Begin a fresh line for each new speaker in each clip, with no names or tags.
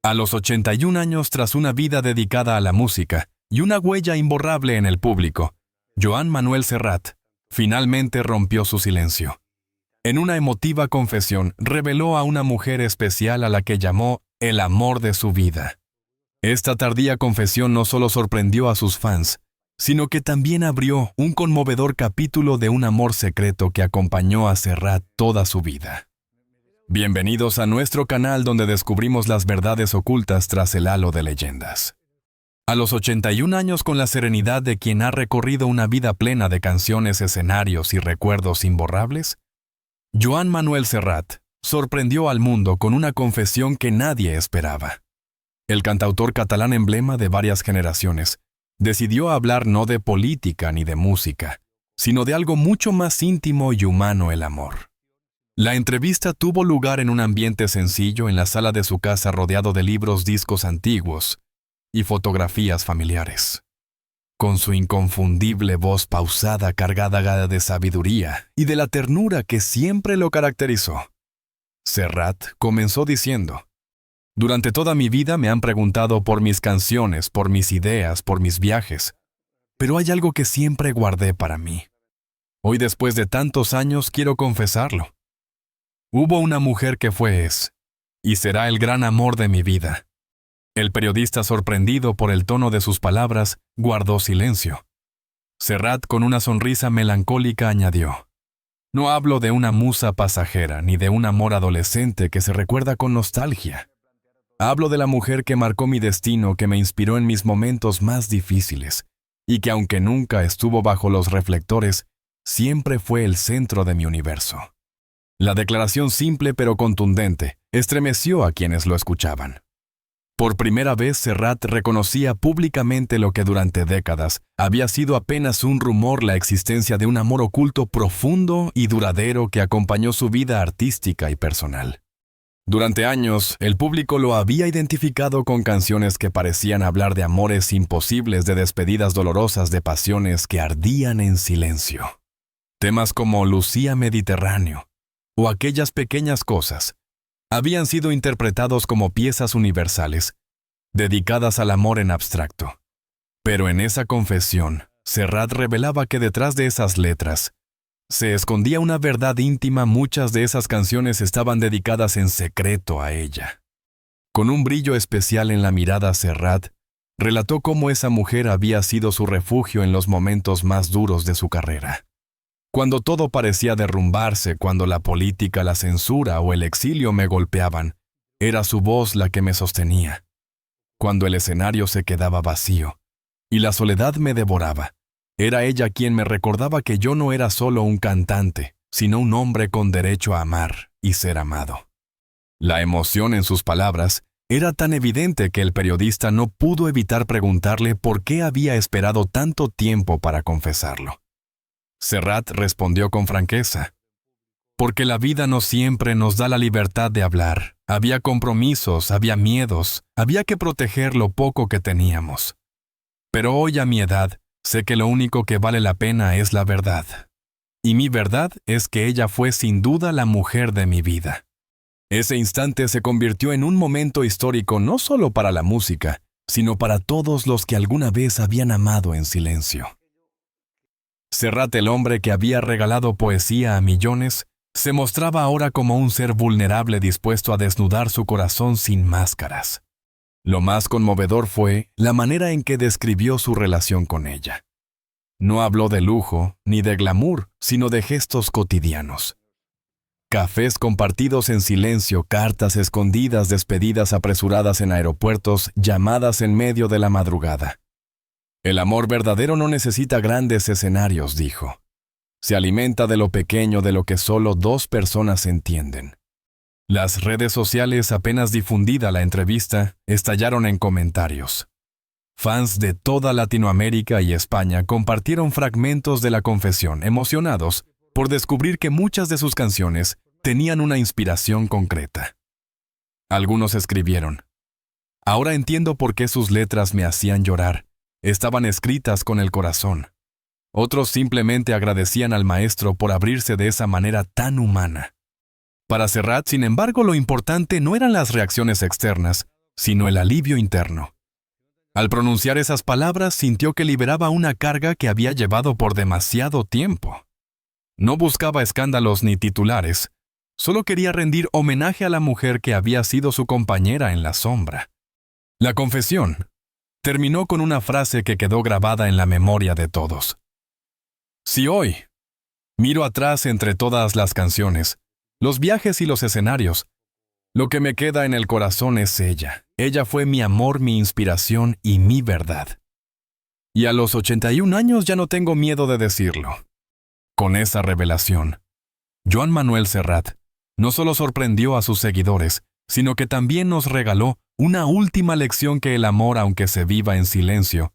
A los 81 años, tras una vida dedicada a la música y una huella imborrable en el público, Joan Manuel Serrat finalmente rompió su silencio. En una emotiva confesión, reveló a una mujer especial a la que llamó el amor de su vida. Esta tardía confesión no solo sorprendió a sus fans, sino que también abrió un conmovedor capítulo de un amor secreto que acompañó a Serrat toda su vida. Bienvenidos a nuestro canal donde descubrimos las verdades ocultas tras el halo de leyendas. A los 81 años, con la serenidad de quien ha recorrido una vida plena de canciones, escenarios y recuerdos imborrables, Joan Manuel Serrat sorprendió al mundo con una confesión que nadie esperaba. El cantautor catalán, emblema de varias generaciones, decidió hablar no de política ni de música, sino de algo mucho más íntimo y humano: el amor. La entrevista tuvo lugar en un ambiente sencillo en la sala de su casa, rodeado de libros, discos antiguos y fotografías familiares. Con su inconfundible voz pausada, cargada de sabiduría y de la ternura que siempre lo caracterizó, Serrat comenzó diciendo: «Durante toda mi vida me han preguntado por mis canciones, por mis ideas, por mis viajes, pero hay algo que siempre guardé para mí. Hoy, después de tantos años, quiero confesarlo. Hubo una mujer que fue, es y será el gran amor de mi vida». El periodista, sorprendido por el tono de sus palabras, guardó silencio. Serrat, con una sonrisa melancólica, añadió: «No hablo de una musa pasajera ni de un amor adolescente que se recuerda con nostalgia. Hablo de la mujer que marcó mi destino, que me inspiró en mis momentos más difíciles, y que, aunque nunca estuvo bajo los reflectores, siempre fue el centro de mi universo». La declaración, simple pero contundente, estremeció a quienes lo escuchaban. Por primera vez, Serrat reconocía públicamente lo que durante décadas había sido apenas un rumor: la existencia de un amor oculto, profundo y duradero que acompañó su vida artística y personal. Durante años, el público lo había identificado con canciones que parecían hablar de amores imposibles, de despedidas dolorosas, de pasiones que ardían en silencio. Temas como Lucía Mediterráneo o Aquellas pequeñas cosas habían sido interpretados como piezas universales, dedicadas al amor en abstracto. Pero en esa confesión, Serrat revelaba que detrás de esas letras se escondía una verdad íntima. Muchas de esas canciones estaban dedicadas en secreto a ella. Con un brillo especial en la mirada, Serrat relató cómo esa mujer había sido su refugio en los momentos más duros de su carrera. Cuando todo parecía derrumbarse, cuando la política, la censura o el exilio me golpeaban, era su voz la que me sostenía. Cuando el escenario se quedaba vacío y la soledad me devoraba, era ella quien me recordaba que yo no era solo un cantante, sino un hombre con derecho a amar y ser amado». La emoción en sus palabras era tan evidente que el periodista no pudo evitar preguntarle por qué había esperado tanto tiempo para confesarlo. Serrat respondió con franqueza: «Porque la vida no siempre nos da la libertad de hablar. Había compromisos, había miedos, había que proteger lo poco que teníamos. Pero hoy, a mi edad, sé que lo único que vale la pena es la verdad. Y mi verdad es que ella fue sin duda la mujer de mi vida». Ese instante se convirtió en un momento histórico no solo para la música, sino para todos los que alguna vez habían amado en silencio. Serrat, el hombre que había regalado poesía a millones, se mostraba ahora como un ser vulnerable, dispuesto a desnudar su corazón sin máscaras. Lo más conmovedor fue la manera en que describió su relación con ella. No habló de lujo ni de glamour, sino de gestos cotidianos. Cafés compartidos en silencio, cartas escondidas, despedidas apresuradas en aeropuertos, llamadas en medio de la madrugada. «El amor verdadero no necesita grandes escenarios», dijo. «Se alimenta de lo pequeño, de lo que solo dos personas entienden». Las redes sociales, apenas difundida la entrevista, estallaron en comentarios. Fans de toda Latinoamérica y España compartieron fragmentos de la confesión, emocionados por descubrir que muchas de sus canciones tenían una inspiración concreta. Algunos escribieron: «Ahora entiendo por qué sus letras me hacían llorar. Estaban escritas con el corazón». Otros simplemente agradecían al maestro por abrirse de esa manera tan humana. Para Serrat, sin embargo, lo importante no eran las reacciones externas, sino el alivio interno. Al pronunciar esas palabras, sintió que liberaba una carga que había llevado por demasiado tiempo. No buscaba escándalos ni titulares, solo quería rendir homenaje a la mujer que había sido su compañera en la sombra. La confesión terminó con una frase que quedó grabada en la memoria de todos. Si hoy miro atrás entre todas las canciones, los viajes y los escenarios, lo que me queda en el corazón es ella. Ella fue mi amor, mi inspiración y mi verdad. Y a los 81 años ya no tengo miedo de decirlo. Con esa revelación, Joan Manuel Serrat no solo sorprendió a sus seguidores, sino que también nos regaló una última lección que el amor, aunque se viva en silencio,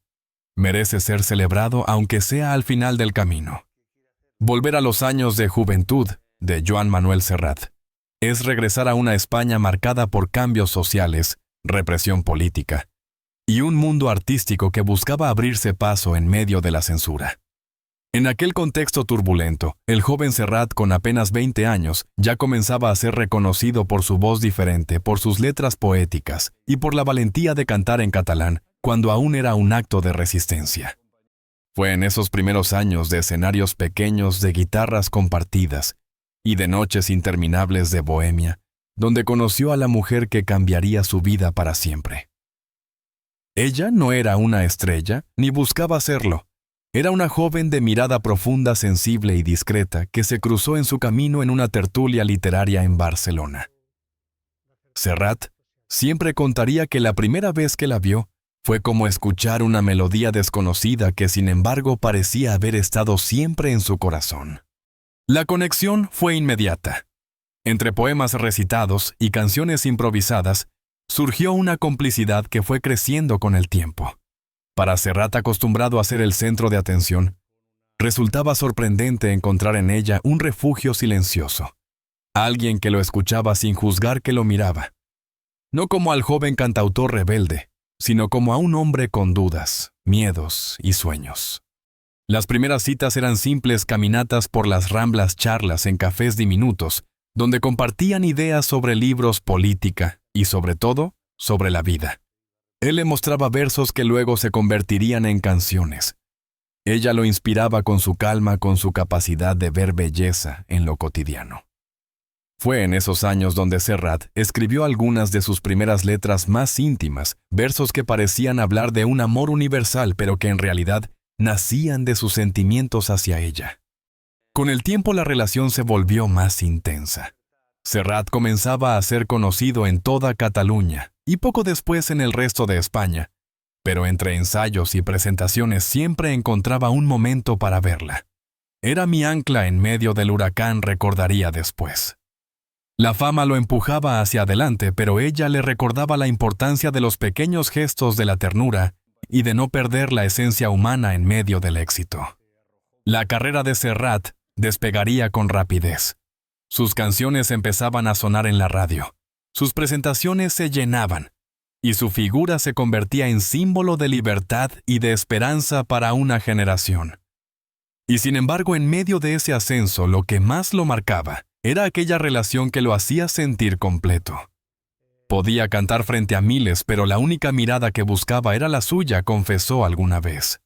merece ser celebrado aunque sea al final del camino. Volver a los años de juventud de Joan Manuel Serrat es regresar a una España marcada por cambios sociales, represión política y un mundo artístico que buscaba abrirse paso en medio de la censura. En aquel contexto turbulento, el joven Serrat, con apenas 20 años, ya comenzaba a ser reconocido por su voz diferente, por sus letras poéticas y por la valentía de cantar en catalán, cuando aún era un acto de resistencia. Fue en esos primeros años de escenarios pequeños, de guitarras compartidas y de noches interminables de bohemia, donde conoció a la mujer que cambiaría su vida para siempre. Ella no era una estrella, ni buscaba serlo. Era una joven de mirada profunda, sensible y discreta que se cruzó en su camino en una tertulia literaria en Barcelona. Serrat siempre contaría que la primera vez que la vio fue como escuchar una melodía desconocida que sin embargo parecía haber estado siempre en su corazón. La conexión fue inmediata. Entre poemas recitados y canciones improvisadas, surgió una complicidad que fue creciendo con el tiempo. Para Serrat, acostumbrado a ser el centro de atención, resultaba sorprendente encontrar en ella un refugio silencioso, alguien que lo escuchaba sin juzgar que lo miraba, no como al joven cantautor rebelde, sino como a un hombre con dudas, miedos y sueños. Las primeras citas eran simples caminatas por las Ramblas, charlas en cafés diminutos, donde compartían ideas sobre libros, política y, sobre todo, sobre la vida. Él le mostraba versos que luego se convertirían en canciones. Ella lo inspiraba con su calma, con su capacidad de ver belleza en lo cotidiano. Fue en esos años donde Serrat escribió algunas de sus primeras letras más íntimas, versos que parecían hablar de un amor universal, pero que en realidad nacían de sus sentimientos hacia ella. Con el tiempo la relación se volvió más intensa. Serrat comenzaba a ser conocido en toda Cataluña y poco después en el resto de España, pero entre ensayos y presentaciones siempre encontraba un momento para verla. Era mi ancla en medio del huracán, recordaría después. La fama lo empujaba hacia adelante, pero ella le recordaba la importancia de los pequeños gestos de la ternura y de no perder la esencia humana en medio del éxito. La carrera de Serrat despegaría con rapidez. Sus canciones empezaban a sonar en la radio, sus presentaciones se llenaban, y su figura se convertía en símbolo de libertad y de esperanza para una generación. Y sin embargo, en medio de ese ascenso, lo que más lo marcaba era aquella relación que lo hacía sentir completo. Podía cantar frente a miles, pero la única mirada que buscaba era la suya, confesó alguna vez.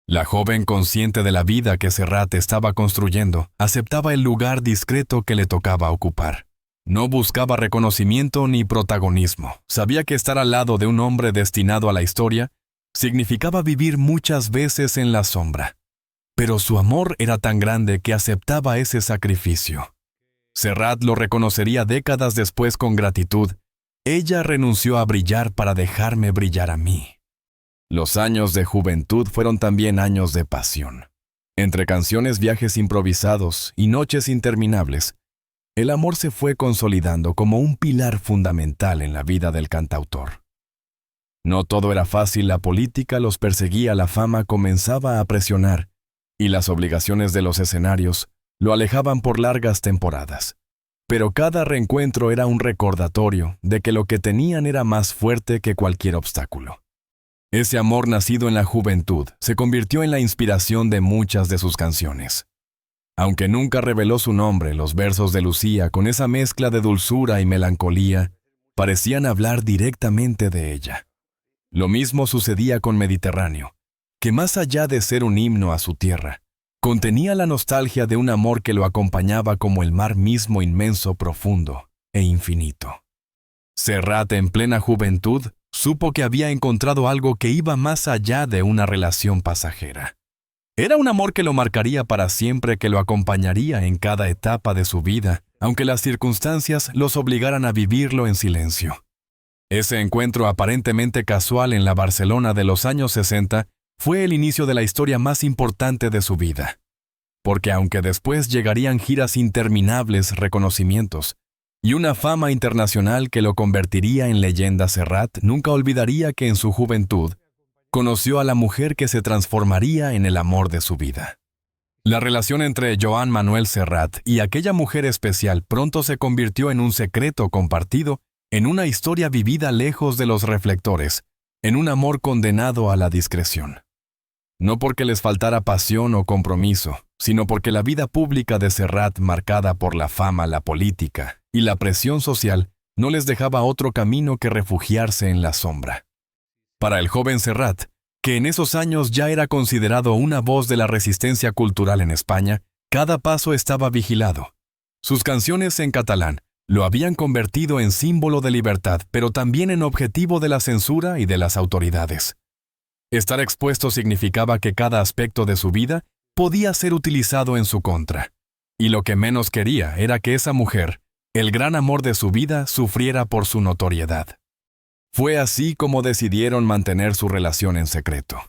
La joven, consciente de la vida que Serrat estaba construyendo, aceptaba el lugar discreto que le tocaba ocupar. No buscaba reconocimiento ni protagonismo. Sabía que estar al lado de un hombre destinado a la historia significaba vivir muchas veces en la sombra. Pero su amor era tan grande que aceptaba ese sacrificio. Serrat lo reconocería décadas después con gratitud. Ella renunció a brillar para dejarme brillar a mí. Los años de juventud fueron también años de pasión. Entre canciones, viajes improvisados y noches interminables, el amor se fue consolidando como un pilar fundamental en la vida del cantautor. No todo era fácil, la política los perseguía, la fama comenzaba a presionar, y las obligaciones de los escenarios lo alejaban por largas temporadas. Pero cada reencuentro era un recordatorio de que lo que tenían era más fuerte que cualquier obstáculo. Ese amor nacido en la juventud se convirtió en la inspiración de muchas de sus canciones. Aunque nunca reveló su nombre, los versos de Lucía, con esa mezcla de dulzura y melancolía, parecían hablar directamente de ella. Lo mismo sucedía con Mediterráneo, que más allá de ser un himno a su tierra, contenía la nostalgia de un amor que lo acompañaba como el mar mismo inmenso, profundo e infinito. Serrat, en plena juventud, supo que había encontrado algo que iba más allá de una relación pasajera. Era un amor que lo marcaría para siempre, que lo acompañaría en cada etapa de su vida, aunque las circunstancias los obligaran a vivirlo en silencio. Ese encuentro aparentemente casual en la Barcelona de los años 60 fue el inicio de la historia más importante de su vida. Porque aunque después llegarían giras interminables, reconocimientos y una fama internacional que lo convertiría en leyenda, Serrat nunca olvidaría que en su juventud conoció a la mujer que se transformaría en el amor de su vida. La relación entre Joan Manuel Serrat y aquella mujer especial pronto se convirtió en un secreto compartido, en una historia vivida lejos de los reflectores, en un amor condenado a la discreción. No porque les faltara pasión o compromiso, sino porque la vida pública de Serrat, marcada por la fama, la política y la presión social, no les dejaba otro camino que refugiarse en la sombra. Para el joven Serrat, que en esos años ya era considerado una voz de la resistencia cultural en España, cada paso estaba vigilado. Sus canciones en catalán lo habían convertido en símbolo de libertad, pero también en objetivo de la censura y de las autoridades. Estar expuesto significaba que cada aspecto de su vida podía ser utilizado en su contra. Y lo que menos quería era que esa mujer, el gran amor de su vida, sufriera por su notoriedad. Fue así como decidieron mantener su relación en secreto.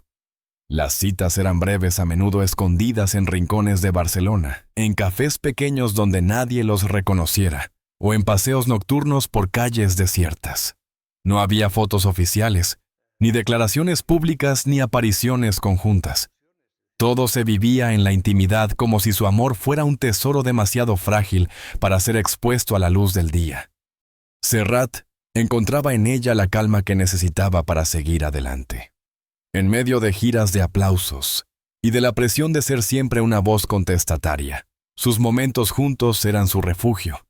Las citas eran breves, a menudo escondidas en rincones de Barcelona, en cafés pequeños donde nadie los reconociera, o en paseos nocturnos por calles desiertas. No había fotos oficiales, ni declaraciones públicas, ni apariciones conjuntas. Todo se vivía en la intimidad, como si su amor fuera un tesoro demasiado frágil para ser expuesto a la luz del día. Serrat encontraba en ella la calma que necesitaba para seguir adelante. En medio de giras de aplausos y de la presión de ser siempre una voz contestataria, sus momentos juntos eran su refugio.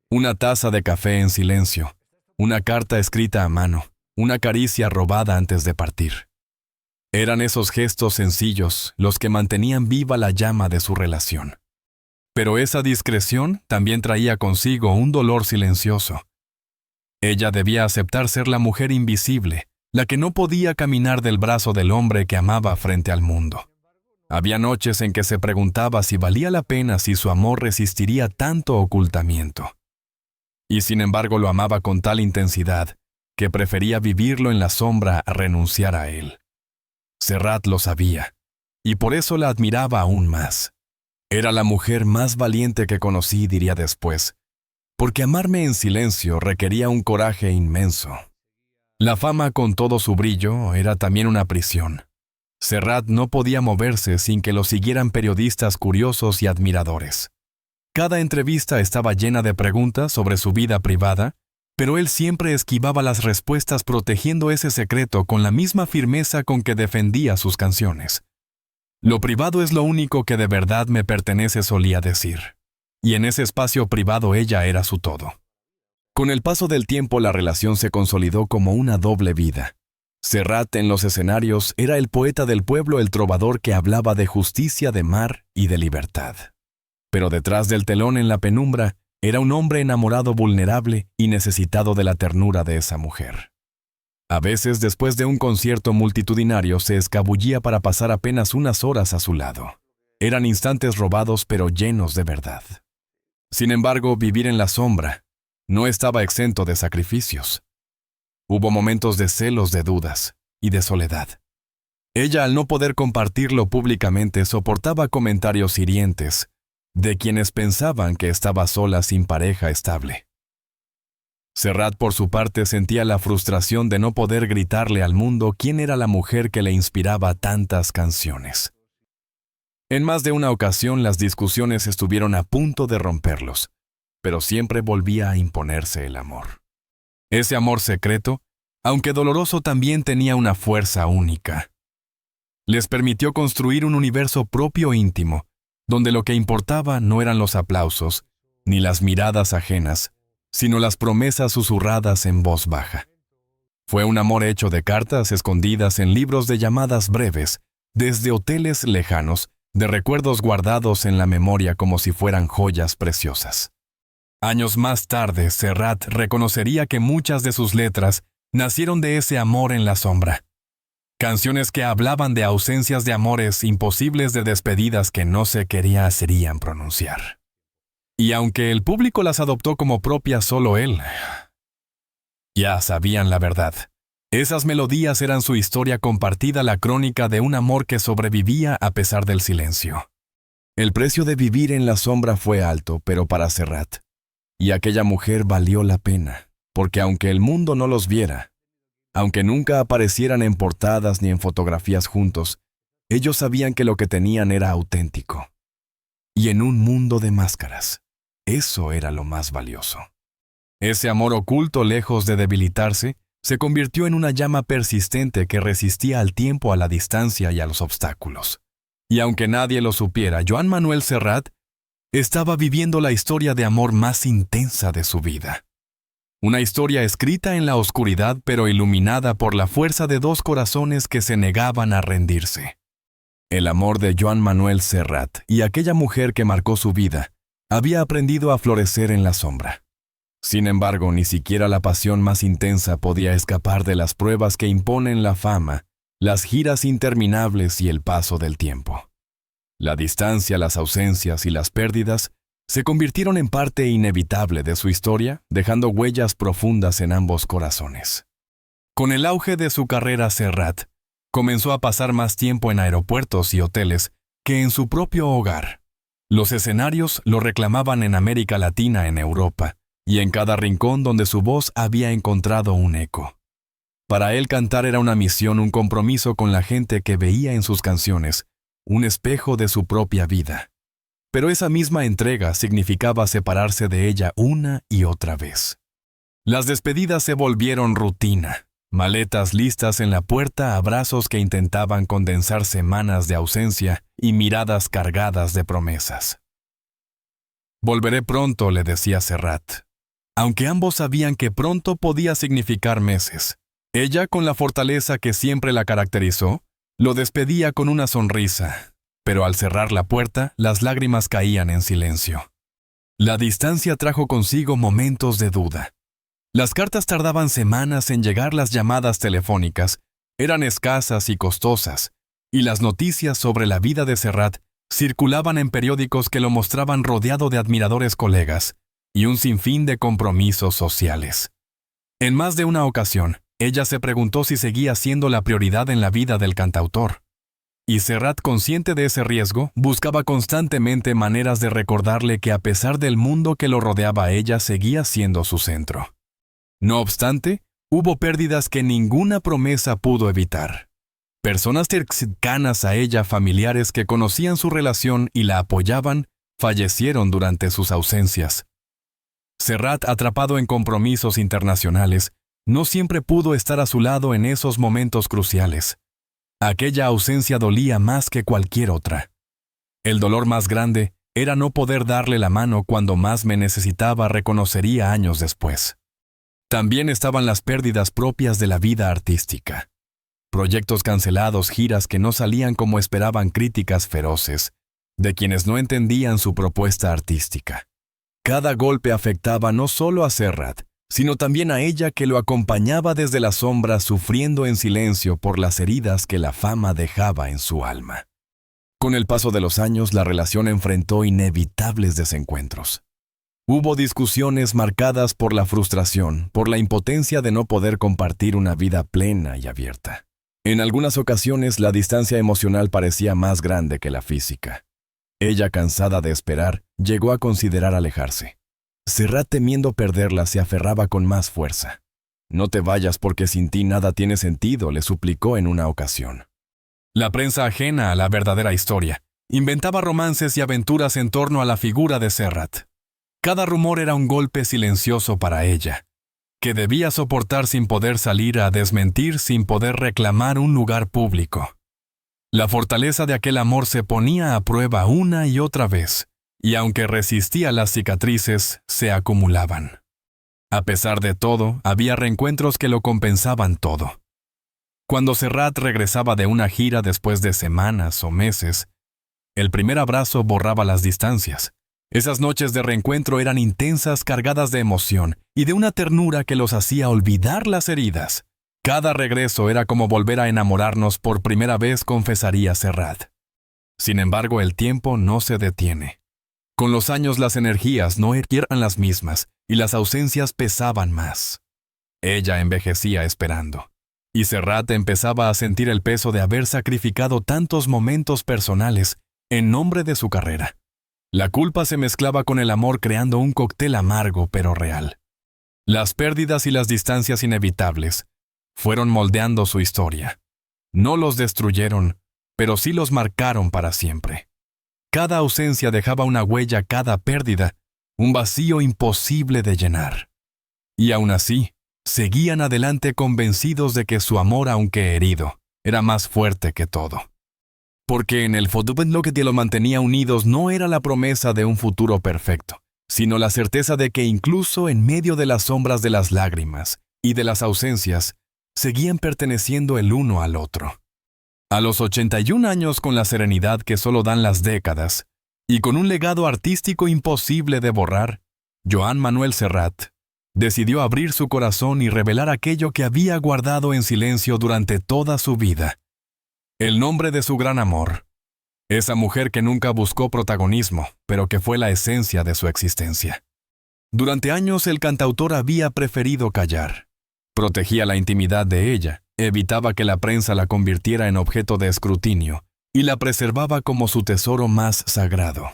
Una taza de café en silencio, una carta escrita a mano, una caricia robada antes de partir. Eran esos gestos sencillos los que mantenían viva la llama de su relación. Pero esa discreción también traía consigo un dolor silencioso. Ella debía aceptar ser la mujer invisible, la que no podía caminar del brazo del hombre que amaba frente al mundo. Había noches en que se preguntaba si valía la pena, si su amor resistiría tanto ocultamiento. Y sin embargo lo amaba con tal intensidad que prefería vivirlo en la sombra a renunciar a él. Serrat lo sabía, y por eso la admiraba aún más. Era la mujer más valiente que conocí, diría después, porque amarme en silencio requería un coraje inmenso. La fama, con todo su brillo, era también una prisión. Serrat no podía moverse sin que lo siguieran periodistas curiosos y admiradores. Cada entrevista estaba llena de preguntas sobre su vida privada, pero él siempre esquivaba las respuestas, protegiendo ese secreto con la misma firmeza con que defendía sus canciones. Lo privado es lo único que de verdad me pertenece, solía decir. Y en ese espacio privado ella era su todo. Con el paso del tiempo la relación se consolidó como una doble vida. Serrat en los escenarios era el poeta del pueblo, el trovador que hablaba de justicia, de mar y de libertad. Pero detrás del telón, en la penumbra, era un hombre enamorado, vulnerable y necesitado de la ternura de esa mujer. A veces, después de un concierto multitudinario, se escabullía para pasar apenas unas horas a su lado. Eran instantes robados, pero llenos de verdad. Sin embargo, vivir en la sombra no estaba exento de sacrificios. Hubo momentos de celos, de dudas y de soledad. Ella, al no poder compartirlo públicamente, soportaba comentarios hirientes de quienes pensaban que estaba sola, sin pareja estable. Serrat, por su parte, sentía la frustración de no poder gritarle al mundo quién era la mujer que le inspiraba tantas canciones. En más de una ocasión las discusiones estuvieron a punto de romperlos, pero siempre volvía a imponerse el amor. Ese amor secreto, aunque doloroso, también tenía una fuerza única. Les permitió construir un universo propio e íntimo, donde lo que importaba no eran los aplausos, ni las miradas ajenas, sino las promesas susurradas en voz baja. Fue un amor hecho de cartas escondidas en libros de llamadas breves, desde hoteles lejanos, de recuerdos guardados en la memoria como si fueran joyas preciosas. Años más tarde, Serrat reconocería que muchas de sus letras nacieron de ese amor en la sombra. Canciones que hablaban de ausencias de amores imposibles, de despedidas que no se querían pronunciar. Y aunque el público las adoptó como propias, solo él ya sabían la verdad. Esas melodías eran su historia compartida, la crónica de un amor que sobrevivía a pesar del silencio. El precio de vivir en la sombra fue alto, pero para Serrat. Y aquella mujer valió la pena, porque aunque el mundo no los viera, aunque nunca aparecieran en portadas ni en fotografías juntos, ellos sabían que lo que tenían era auténtico. Y en un mundo de máscaras, eso era lo más valioso. Ese amor oculto, lejos de debilitarse, se convirtió en una llama persistente que resistía al tiempo, a la distancia y a los obstáculos. Y aunque nadie lo supiera, Joan Manuel Serrat estaba viviendo la historia de amor más intensa de su vida. Una historia escrita en la oscuridad, pero iluminada por la fuerza de dos corazones que se negaban a rendirse. El amor de Joan Manuel Serrat y aquella mujer que marcó su vida había aprendido a florecer en la sombra. Sin embargo, ni siquiera la pasión más intensa podía escapar de las pruebas que imponen la fama, las giras interminables y el paso del tiempo. La distancia, las ausencias y las pérdidas se convirtieron en parte inevitable de su historia, dejando huellas profundas en ambos corazones. Con el auge de su carrera, Serrat comenzó a pasar más tiempo en aeropuertos y hoteles que en su propio hogar. Los escenarios lo reclamaban en América Latina, en Europa, y en cada rincón donde su voz había encontrado un eco. Para él, cantar era una misión, un compromiso con la gente que veía en sus canciones un espejo de su propia vida. Pero esa misma entrega significaba separarse de ella una y otra vez. Las despedidas se volvieron rutina, maletas listas en la puerta, abrazos que intentaban condensar semanas de ausencia y miradas cargadas de promesas. «Volveré pronto», le decía Serrat. Aunque ambos sabían que pronto podía significar meses. Ella, con la fortaleza que siempre la caracterizó, lo despedía con una sonrisa, pero al cerrar la puerta, las lágrimas caían en silencio. La distancia trajo consigo momentos de duda. Las cartas tardaban semanas en llegar, las llamadas telefónicas eran escasas y costosas, y las noticias sobre la vida de Serrat circulaban en periódicos que lo mostraban rodeado de admiradores colegas y un sinfín de compromisos sociales. En más de una ocasión, ella se preguntó si seguía siendo la prioridad en la vida del cantautor. Y Serrat, consciente de ese riesgo, buscaba constantemente maneras de recordarle que a pesar del mundo que lo rodeaba, ella seguía siendo su centro. No obstante, hubo pérdidas que ninguna promesa pudo evitar. Personas cercanas a ella, familiares que conocían su relación y la apoyaban, fallecieron durante sus ausencias. Serrat, atrapado en compromisos internacionales, no siempre pudo estar a su lado en esos momentos cruciales. Aquella ausencia dolía más que cualquier otra. El dolor más grande era no poder darle la mano cuando más me necesitaba, reconocería años después. También estaban las pérdidas propias de la vida artística. Proyectos cancelados, giras que no salían como esperaban, críticas feroces de quienes no entendían su propuesta artística. Cada golpe afectaba no solo a Serrat, sino también a ella, que lo acompañaba desde la sombra, sufriendo en silencio por las heridas que la fama dejaba en su alma. Con el paso de los años, la relación enfrentó inevitables desencuentros. Hubo discusiones marcadas por la frustración, por la impotencia de no poder compartir una vida plena y abierta. En algunas ocasiones, la distancia emocional parecía más grande que la física. Ella, cansada de esperar, llegó a considerar alejarse. Serrat, temiendo perderla, se aferraba con más fuerza. «No te vayas, porque sin ti nada tiene sentido», le suplicó en una ocasión. La prensa, ajena a la verdadera historia, inventaba romances y aventuras en torno a la figura de Serrat. Cada rumor era un golpe silencioso para ella, que debía soportar sin poder salir a desmentir, sin poder reclamar un lugar público. La fortaleza de aquel amor se ponía a prueba una y otra vez, y aunque resistía, las cicatrices se acumulaban. A pesar de todo, había reencuentros que lo compensaban todo. Cuando Serrat regresaba de una gira después de semanas o meses, el primer abrazo borraba las distancias. Esas noches de reencuentro eran intensas, cargadas de emoción y de una ternura que los hacía olvidar las heridas. Cada regreso era como volver a enamorarnos por primera vez, confesaría Serrat. Sin embargo, el tiempo no se detiene. Con los años las energías no eran las mismas y las ausencias pesaban más. Ella envejecía esperando. Y Serrat empezaba a sentir el peso de haber sacrificado tantos momentos personales en nombre de su carrera. La culpa se mezclaba con el amor creando un cóctel amargo pero real. Las pérdidas y las distancias inevitables fueron moldeando su historia. No los destruyeron, pero sí los marcaron para siempre. Cada ausencia dejaba una huella, cada pérdida, un vacío imposible de llenar. Y aún así, seguían adelante convencidos de que su amor, aunque herido, era más fuerte que todo. Porque en el fondo lo que los mantenía unidos no era la promesa de un futuro perfecto, sino la certeza de que incluso en medio de las sombras de las lágrimas y de las ausencias, seguían perteneciendo el uno al otro. A los 81 años, con la serenidad que solo dan las décadas, y con un legado artístico imposible de borrar, Joan Manuel Serrat decidió abrir su corazón y revelar aquello que había guardado en silencio durante toda su vida. El nombre de su gran amor. Esa mujer que nunca buscó protagonismo, pero que fue la esencia de su existencia. Durante años el cantautor había preferido callar. Protegía la intimidad de ella, evitaba que la prensa la convirtiera en objeto de escrutinio y la preservaba como su tesoro más sagrado.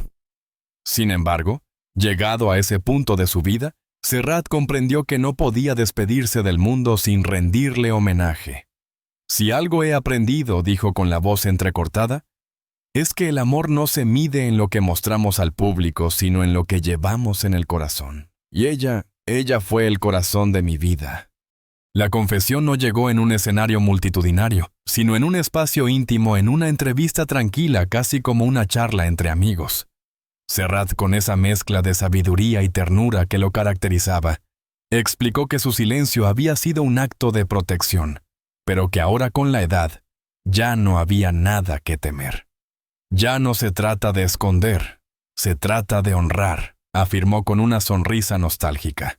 Sin embargo, llegado a ese punto de su vida, Serrat comprendió que no podía despedirse del mundo sin rendirle homenaje. Si algo he aprendido, dijo con la voz entrecortada, es que el amor no se mide en lo que mostramos al público, sino en lo que llevamos en el corazón. Y ella fue el corazón de mi vida. La confesión no llegó en un escenario multitudinario, sino en un espacio íntimo, en una entrevista tranquila, casi como una charla entre amigos. Serrat, con esa mezcla de sabiduría y ternura que lo caracterizaba, explicó que su silencio había sido un acto de protección, pero que ahora con la edad ya no había nada que temer. Ya no se trata de esconder, se trata de honrar, afirmó con una sonrisa nostálgica.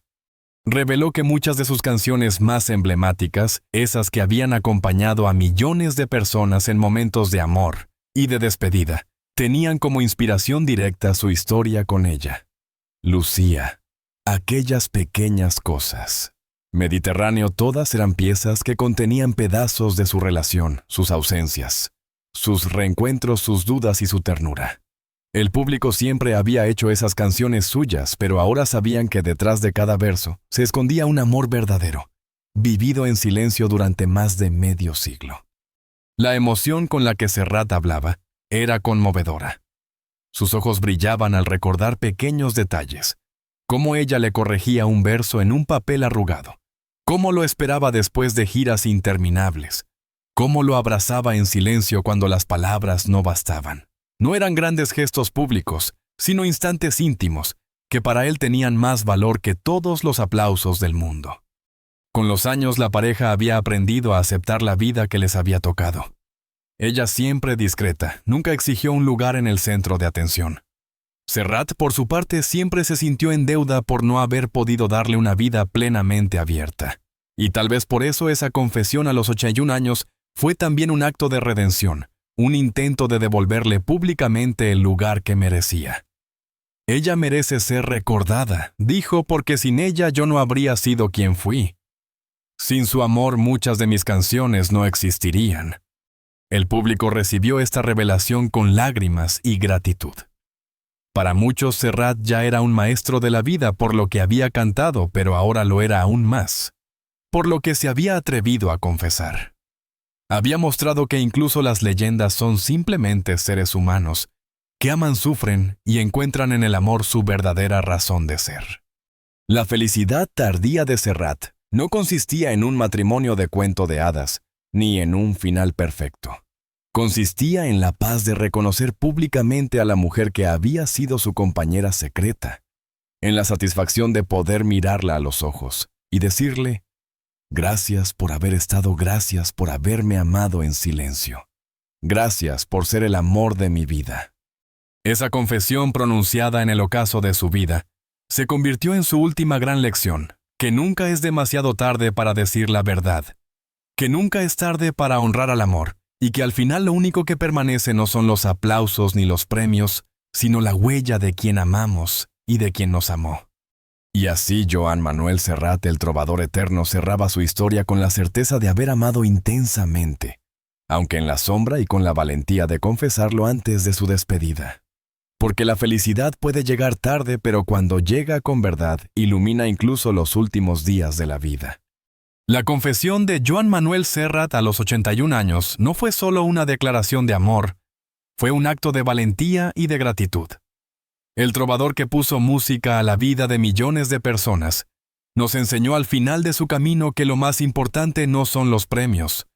Reveló que muchas de sus canciones más emblemáticas, esas que habían acompañado a millones de personas en momentos de amor y de despedida, tenían como inspiración directa su historia con ella. Lucía, aquellas pequeñas cosas. Mediterráneo, todas eran piezas que contenían pedazos de su relación, sus ausencias, sus reencuentros, sus dudas y su ternura. El público siempre había hecho esas canciones suyas, pero ahora sabían que detrás de cada verso se escondía un amor verdadero, vivido en silencio durante más de medio siglo. La emoción con la que Serrat hablaba era conmovedora. Sus ojos brillaban al recordar pequeños detalles, cómo ella le corregía un verso en un papel arrugado, cómo lo esperaba después de giras interminables, cómo lo abrazaba en silencio cuando las palabras no bastaban. No eran grandes gestos públicos, sino instantes íntimos, que para él tenían más valor que todos los aplausos del mundo. Con los años la pareja había aprendido a aceptar la vida que les había tocado. Ella siempre discreta, nunca exigió un lugar en el centro de atención. Serrat, por su parte, siempre se sintió en deuda por no haber podido darle una vida plenamente abierta. Y tal vez por eso esa confesión a los 81 años fue también un acto de redención, un intento de devolverle públicamente el lugar que merecía. Ella merece ser recordada, dijo, porque sin ella yo no habría sido quien fui. Sin su amor muchas de mis canciones no existirían. El público recibió esta revelación con lágrimas y gratitud. Para muchos, Serrat ya era un maestro de la vida por lo que había cantado, pero ahora lo era aún más, por lo que se había atrevido a confesar. Había mostrado que incluso las leyendas son simplemente seres humanos, que aman, sufren y encuentran en el amor su verdadera razón de ser. La felicidad tardía de Serrat no consistía en un matrimonio de cuento de hadas, ni en un final perfecto. Consistía en la paz de reconocer públicamente a la mujer que había sido su compañera secreta. en la satisfacción de poder mirarla a los ojos y decirle, gracias por haber estado, gracias por haberme amado en silencio. Gracias por ser el amor de mi vida. Esa confesión pronunciada en el ocaso de su vida se convirtió en su última gran lección, que nunca es demasiado tarde para decir la verdad, que nunca es tarde para honrar al amor, y que al final lo único que permanece no son los aplausos ni los premios, sino la huella de quien amamos y de quien nos amó. Y así Joan Manuel Serrat, el trovador eterno, cerraba su historia con la certeza de haber amado intensamente, aunque en la sombra y con la valentía de confesarlo antes de su despedida. Porque la felicidad puede llegar tarde, pero cuando llega con verdad, ilumina incluso los últimos días de la vida. La confesión de Joan Manuel Serrat a los 81 años no fue solo una declaración de amor, fue un acto de valentía y de gratitud. El trovador que puso música a la vida de millones de personas nos enseñó al final de su camino que lo más importante no son los premios,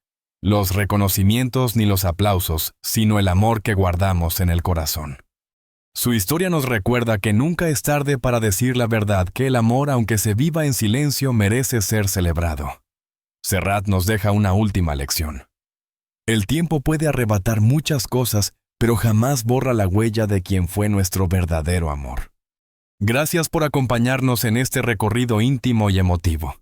los reconocimientos ni los aplausos, sino el amor que guardamos en el corazón. Su historia nos recuerda que nunca es tarde para decir la verdad, que el amor, aunque se viva en silencio, merece ser celebrado. Serrat nos deja una última lección. El tiempo puede arrebatar muchas cosas, pero jamás borra la huella de quien fue nuestro verdadero amor. Gracias por acompañarnos en este recorrido íntimo y emotivo.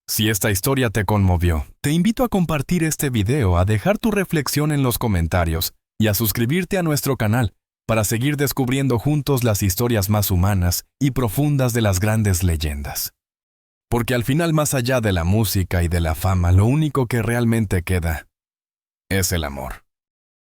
Si esta historia te conmovió, te invito a compartir este video, a dejar tu reflexión en los comentarios y a suscribirte a nuestro canal para seguir descubriendo juntos las historias más humanas y profundas de las grandes leyendas. Porque al final, más allá de la música y de la fama, lo único que realmente queda es el amor.